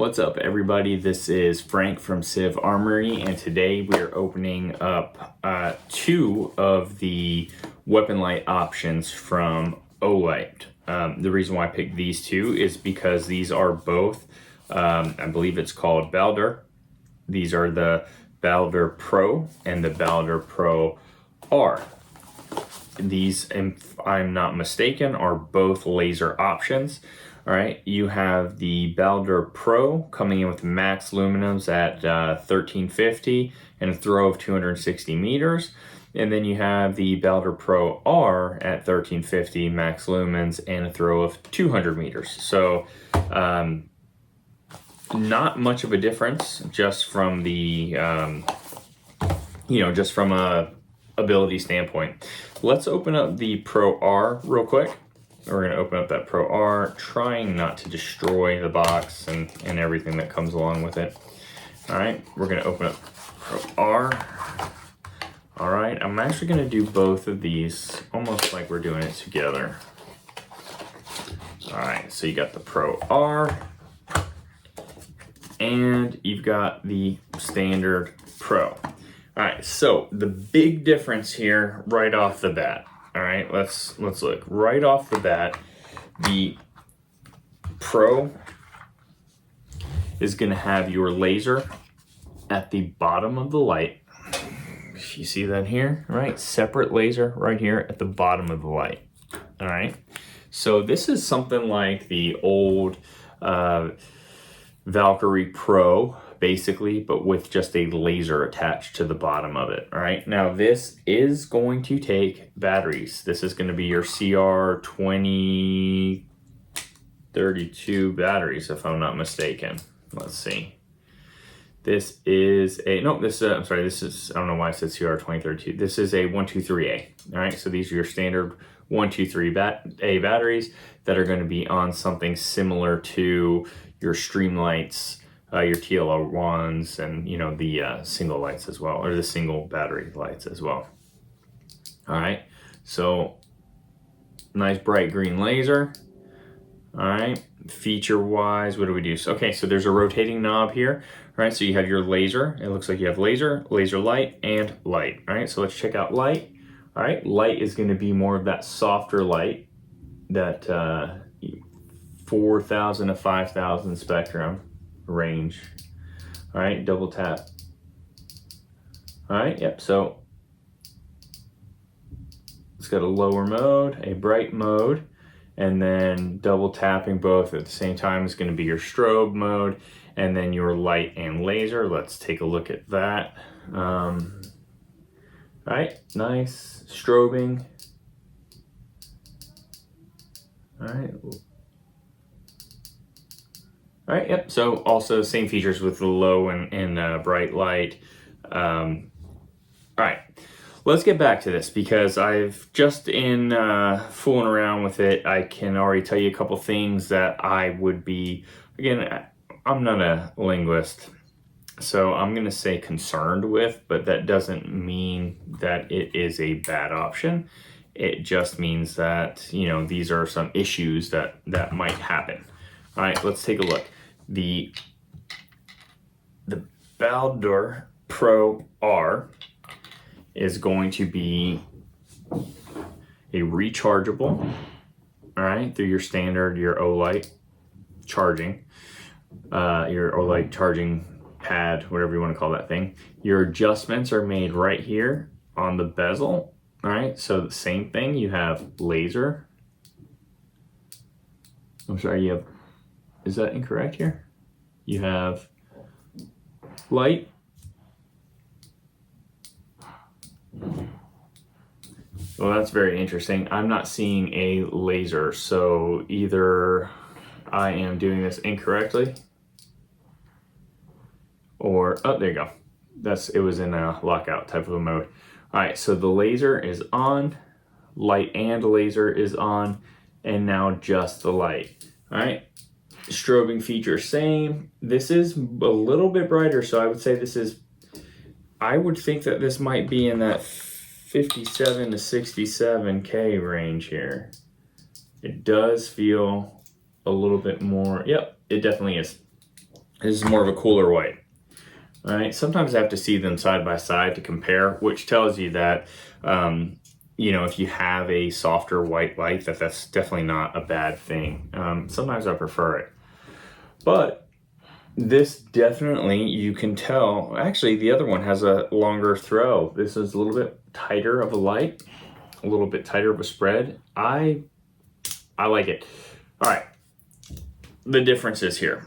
What's up, everybody? This is Frank from Civ Armory, and today we're opening up two of the weapon light options from Olight. The reason why I picked these two is because these are both, I believe it's called Baldr. These are the Baldr Pro and the Baldr Pro R. These, if I'm not mistaken, are both laser options. All right, you have the Baldr Pro coming in with max luminums at 1350 and a throw of 260 meters. And then you have the Baldr Pro R at 1350 max lumens and a throw of 200 meters. So not much of a difference just from the, just from a ability standpoint. Let's open up the Pro R real quick. We're going to open up that Pro R, trying not to destroy the box and everything that comes along with it. All right, we're going to open up Pro R. All right, I'm actually going to do both of these almost like we're doing it together. All right, so you got the Pro R and you've got the standard Pro. All right, so the big difference here right off the bat. All right, let's look right off the bat. The Pro is going to have your laser at the bottom of the light. If you see that here, right? Separate laser right here at the bottom of the light. All right, so this is something like the old Valkyrie Pro, basically, but with just a laser attached to the bottom of it. All right, now this is going to take batteries. This is going to be your CR 2032 batteries, if I'm not mistaken. Let's see. This is a, no, this, I'm sorry, this is, I don't know why I said CR 2032. This is a 123A. All right, so these are your standard 123A batteries that are going to be on something similar to your Streamlights, your TLO1s, and the single lights as well, or the single battery lights as well. All right, so nice bright green laser. All right, feature wise, what do we do? So, okay, so there's a rotating knob here. All right, so you have your laser. It looks like you have laser, laser light, and light. All right, so let's check out light. All right, light is going to be more of that softer light, that 4,000 to 5,000 spectrum range. All right, double tap. All right, yep, so it's got a lower mode, a bright mode, and then double tapping both at the same time is going to be your strobe mode, and then your light and laser. Let's take a look at that. All right, nice strobing. All right. All right, yep, so also same features with the low and bright light. All right, let's get back to this because I've just in fooling around with it, I can already tell you a couple things that I would be, again, I'm not a linguist, so I'm gonna say concerned with, but that doesn't mean that it is a bad option. It just means that, these are some issues that might happen. All right, let's take a look. The Baldr Pro R is going to be a rechargeable, all right, through your standard, your Olight charging, your Olight charging pad, whatever you want to call that thing. Your adjustments are made right here on the bezel, all right, so the same thing, you have laser. I'm sorry, you have, is that incorrect here? You have light. Well, that's very interesting. I'm not seeing a laser, so either I am doing this incorrectly or, oh, there you go. It was in a lockout type of a mode. All right, so the laser is on, light and laser is on, and now just the light. All right. Strobing feature same. This is a little bit brighter, so I would say this is, I would think that this might be in that 57 to 67K range here. It does feel a little bit more, yep, it definitely is. This is more of a cooler white. All right. Sometimes I have to see them side by side to compare, which tells you that, you know, if you have a softer white light, that's definitely not a bad thing. Sometimes I prefer it. But this definitely, you can tell, actually the other one has a longer throw. This is a little bit tighter of a light, a little bit tighter of a spread. I like it. All right. The difference is here.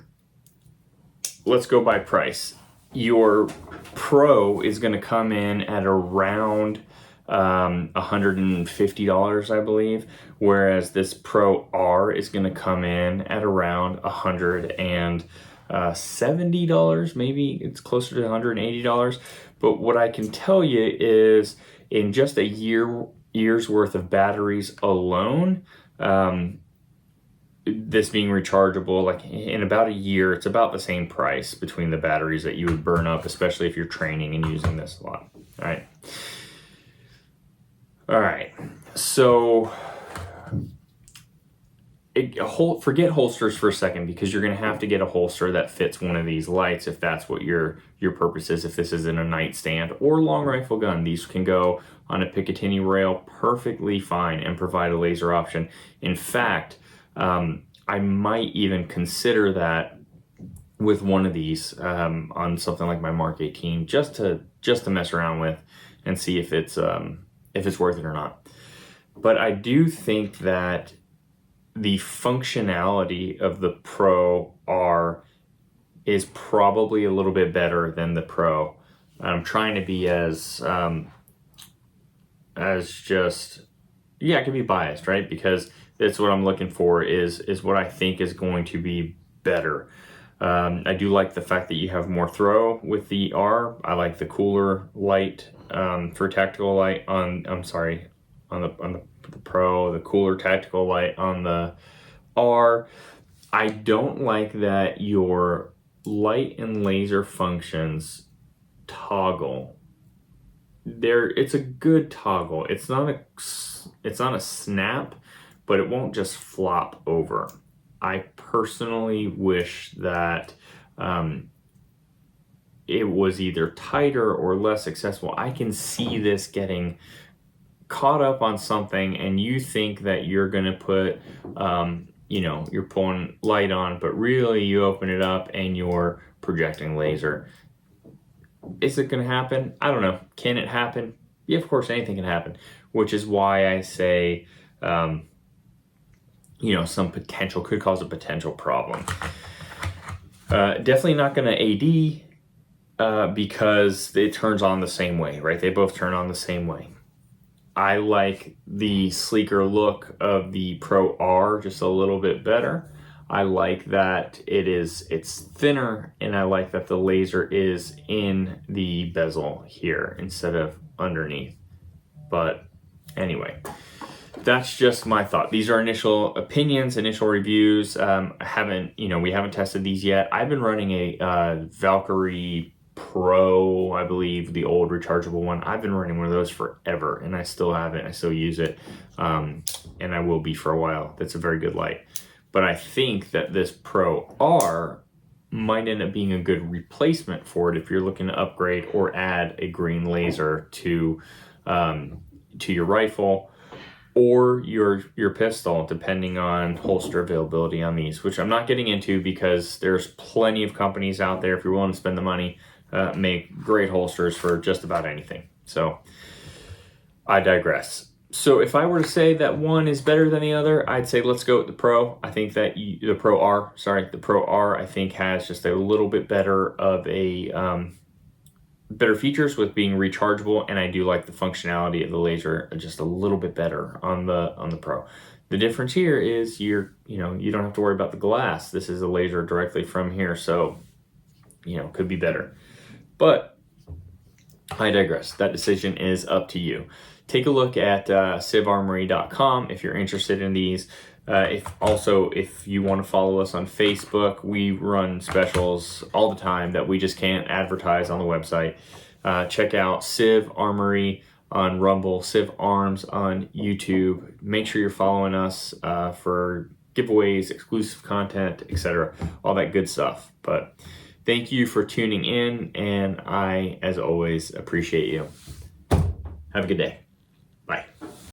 Let's go by price. Your Pro is going to come in at around $150, I believe, whereas this Pro R is going to come in at around $170, maybe it's closer to $180. But what I can tell you is, in just a year's worth of batteries alone, this being rechargeable, like in about a year, it's about the same price between the batteries that you would burn up, especially if you're training and using this a lot. All right. So forget holsters for a second, because you're going to have to get a holster that fits one of these lights if that's what your purpose is. If this is in a nightstand or long rifle gun, these can go on a Picatinny rail perfectly fine and provide a laser option. In fact, I might even consider that with one of these on something like my Mark 18, just to mess around with and see if it's worth it or not. But I do think that the functionality of the Pro R is probably a little bit better than the Pro. I'm trying to be as just, yeah, I can be biased, right? Because that's what I'm looking for, is what I think is going to be better. I do like the fact that you have more throw with the R. I like the cooler light for tactical light on the Pro, the cooler tactical light on the R. I don't like that your light and laser functions toggle. It's a good toggle. It's not a snap, but it won't just flop over. I personally wish that it was either tighter or less accessible. I can see this getting caught up on something, and you think that you're going to put, you're pulling light on, but really you open it up and you're projecting laser. Is it going to happen? I don't know. Can it happen? Yeah, of course, anything can happen, which is why I say, some potential could cause a potential problem. Definitely not going to AD because it turns on the same way, right? They both turn on the same way. I like the sleeker look of the Pro R just a little bit better. I like that it's thinner, and I like that the laser is in the bezel here instead of underneath. But anyway, that's just my thought. These are initial opinions, initial reviews. We haven't tested these yet. I've been running a Valkyrie Pro, I believe, the old rechargeable one. I've been running one of those forever, and I still have it. I still use it, and I will be for a while. That's a very good light. But I think that this Pro R might end up being a good replacement for it if you're looking to upgrade or add a green laser to your rifle or your pistol, depending on holster availability on these, which I'm not getting into because there's plenty of companies out there, if you're willing to spend the money, make great holsters for just about anything. So I digress. So if I were to say that one is better than the other, I'd say let's go with the Pro. I think that the Pro R, I think, has just a little bit better of a better features with being rechargeable, and I do like the functionality of the laser just a little bit better on the Pro. The difference here is you don't have to worry about the glass. This is a laser directly from here, so could be better. But I digress. That decision is up to you. Take a look at civarmory.com if you're interested in these. If you want to follow us on Facebook, we run specials all the time that we just can't advertise on the website. Check out Civ Armory on Rumble, Civ Arms on YouTube. Make sure you're following us for giveaways, exclusive content, etc., all that good stuff. But Thank you for tuning in, and I, as always, appreciate you. Have a good day.